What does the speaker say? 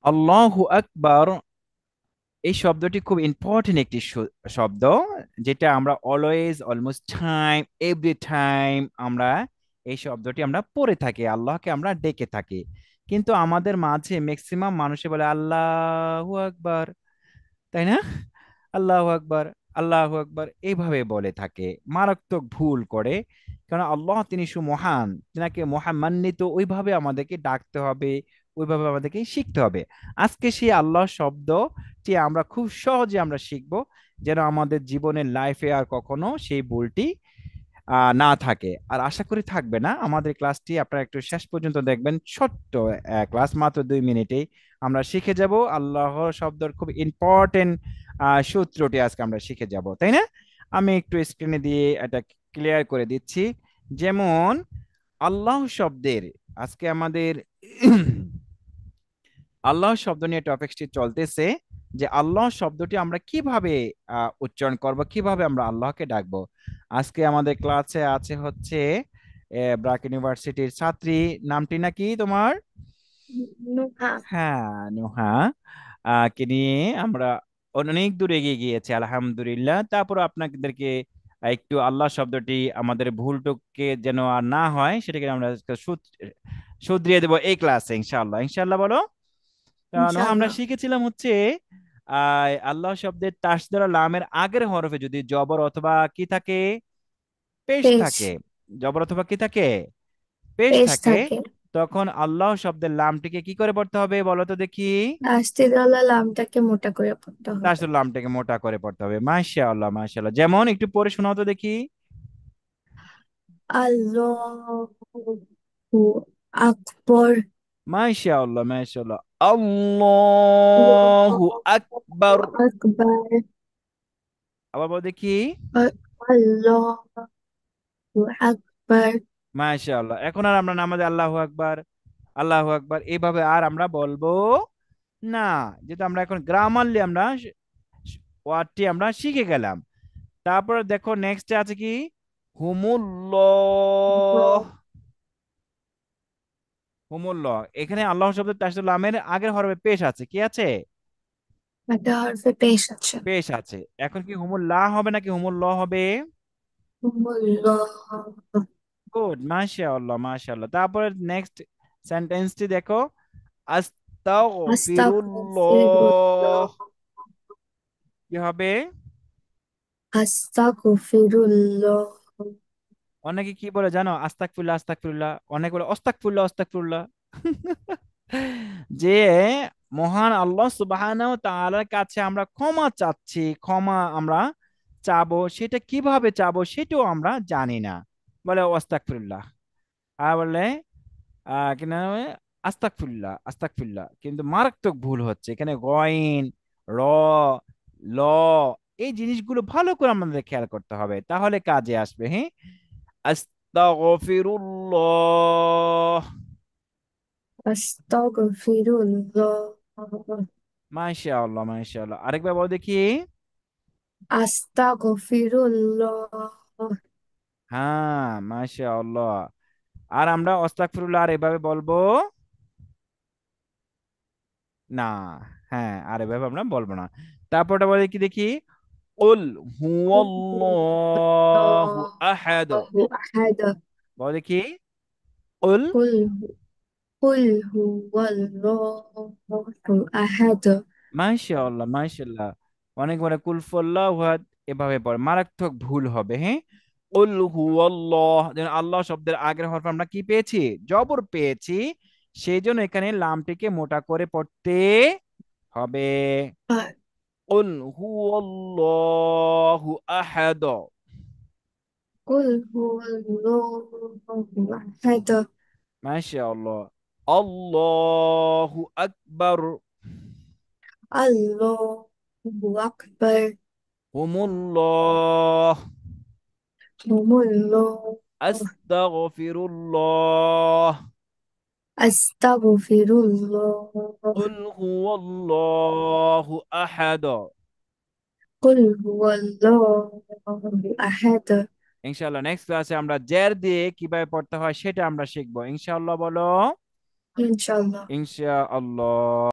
আল্লাহু আকবার এই শব্দটি খুব ইম্পর্টেন্ট একটি শব্দ, যেটা আমরা always, almost time, every time আমরা এই শব্দটি আমরা পড়ে থাকি, আল্লাহকে আমরা ডেকে থাকি। কিন্তু আমাদের মাঝে ম্যাক্সিমাম মানুষে বলে আল্লাহু আকবার, তাই না? আল্লাহু আকবার, আল্লাহু আকবার এইভাবে বলে থাকে, মারাত্মক ভুল করে। কারণ আল্লাহ তিনি সুমহান, তিনাকে মহামান্বিত, ওইভাবে আমাদেরকে ডাকতে হবে, ওইভাবে আমাদেরকে শিখতে হবে। আজকে সেই আল্লাহ শব্দটি আমরা খুব সহজে আমরা শিখবো, যেন আমাদের জীবনের লাইফে আর কখনো সেই ভুলটি না থাকে। আর আশা করি থাকবে না। আমাদের ক্লাসটি আপনারা একটু শেষ পর্যন্ত দেখবেন, ছোট্ট ক্লাস, মাত্র 2 মিনিটেই আমরা শিখে যাব আল্লাহ শব্দের খুব ইম্পর্টেন্ট সূত্রটি আজকে আমরা শিখে যাব, তাই না? আমি একটু স্ক্রিনে দিয়ে এটা ক্লিয়ার করে দিচ্ছি। যেমন আল্লাহ শব্দের আজকে আমাদের আল্লাহ শব্দ নিয়ে টপিকটি চলতেছে, যে আল্লাহ শব্দটি আমরা কিভাবে উচ্চারণ করব, কিভাবে আমরা আল্লাহকে ডাকবো। আজকে আমাদের ক্লাসে আছে হচ্ছে ব্রাক ইউনিভার্সিটির ছাত্রী, নামটি নাকি তোমার? নুহা। হ্যাঁ, নুহা। কে নিয়ে আমরা অনেক দূর এগিয়ে গিয়েছি আলহামদুলিল্লাহ। তারপর আপনাদেরকে একটু আল্লাহ শব্দটি আমাদের ভুলটুকে যেন আর না হয়, সেটাকে আমরা আজকে শুধরিয়ে দেবো এই ক্লাসে, ইনশাআল্লাহ। ইনশাআল্লাহ বলো। নোহা, আমরা ইনশাআল্লাহ। শিখেছিলাম হচ্ছে আল্লাহ শব্দের তাসদীর ও লামের আগের হরফে যদি জবর অথবা কি থাকে, পেশ পেশ। থাকে, জবর অথবা কি থাকে, পেশ পেশ থাকে, থাকে। তখন আল্লাহ শব্দের লামটিকে কি করে পড়তে হবে বলো তো দেখি? আস্তিদাল্লাহ লামটাকে মোটা করে পড়তে হবে। তাসদীর লামটাকে মোটা করে পড়তে হবে। মাশাআল্লাহ, মাশাআল্লাহ। যেমন একটু পড়ে শোনাও তো দেখি। আল্লাহু আকবর। মাশাআল্লাহ, মাশাআল্লাহ। আল্লাহু আকবার। আল্লাহু আকবার। আবার বলো দেখি। আল্লাহু আকবার। মাশাআল্লাহ। এখন আর আমরা নামাজে আল্লাহু আকবার, আল্লাহু আকবার এইভাবে আর আমরা বলবো না, যেহেতু আমরা এখন গ্রামারলি আমরা ওয়ার্ডটি আমরা শিখে গেলাম। তারপর দেখো নেক্সট আছে কি, হুমুল্লাহ। হুমুল্লাহ, এখানে আল্লাহ শব্দের তাসদীর লামের আগের হরফে পেশ আছে, কি আছে? একটা হরফে পেশ আছে। পেশ আছে। এখন কি হুমুল্লাহ হবে নাকি হুমুল্লাহ হবে? আল্লাহ। গুড, মাশাআল্লাহ, মাশাআল্লাহ। তারপরে নেক্সট সেন্টেন্সটি দেখো, আস্তাগফিরুল্লাহ। আস্তাগফিরুল্লাহ। কি হবে? আস্তাগফিরুল্লাহ। অনেকে কি বলে জানো? আস্তাগফিরুল্লাহ, আস্তাগফিরুল্লাহ। অনেকে বলে অস্তাগফিরুল্লাহ, অস্তাগফিরুল্লাহ। যে মহান আল্লাহ সুবহানাহু ওয়া তাআলার কাছে আমরা ক্ষমা চাচ্ছি, ক্ষমা আমরা চাবো, সেটা কিভাবে চাবো সেটাও আমরা জানি না, বলে আস্তাগফিরুল্লাহ। আর বলে কি নাম, আস্তাগফিরুল্লাহ, আস্তাগফিরুল্লাহ। কিন্তু মারাত্মক ভুল হচ্ছে এখানে, গয়েন, র, ল, এই জিনিসগুলো ভালো করে আমাদের খেয়াল করতে হবে, তাহলে কাজে আসবে। হ্যাঁ, আস্তাগফিরুল্লাহ। আস্তাগফিরুল্লাহ। মাশাআল্লাহ, মাশাআল্লাহ। আরেকবার বল দেখি। আস্তাগফিরুল্লাহ। হ্যাঁ, মাশাআল্লাহ। আর আমরা আস্তাগফিরুল্লাহ আর এভাবে বলবো না। হ্যাঁ, আর এভাবে আমরা বলবো না। তারপরটা বলে কি দেখি, কুল হুয়াল্লাহু আহাদ। আল্লাহু আহাদ। বল দেখি, কুল। কুল কুল হুয়াল্লাহু আহাদ। মাশাআল্লাহ, মাশাআল্লাহ। অনেক বড় কুল ফল্লাহু আহাদ এভাবে পড়ে, মারাত্মক ভুল হবে। হ্যাঁ, কুল হুয়াল্লাহ, যেন আল্লাহ শব্দের আগের হরফ আমরা কি পেয়েছি, জবর পেয়েছি, সেই জন্য এখানে লামটিকে মোটা করে পড়তে হবে। কুল হুয়াল্লাহু আহাদ। কুল হুয়াল্লাহু আহাদ। মাশাআল্লাহ। আল্লাহু আকবার। আল্লাহু আকবার। হুমুল্লাহ। হুমুল্লাহ। আস্তাগফিরুল্লাহ। আস্তাগফিরুল্লাহ। কুল হুয়াল্লাহু আহাদ। কুল হুয়াল্লাহু আহাদ। ইনশাআল্লাহ নেক্সট ক্লাসে আমরা জের দিয়ে কিভাবে পড়তে হয় সেটা আমরা শিখবো, ইনশাআল্লাহ বলো। ইনশাআল্লাহ। ইনশাআল্লাহ।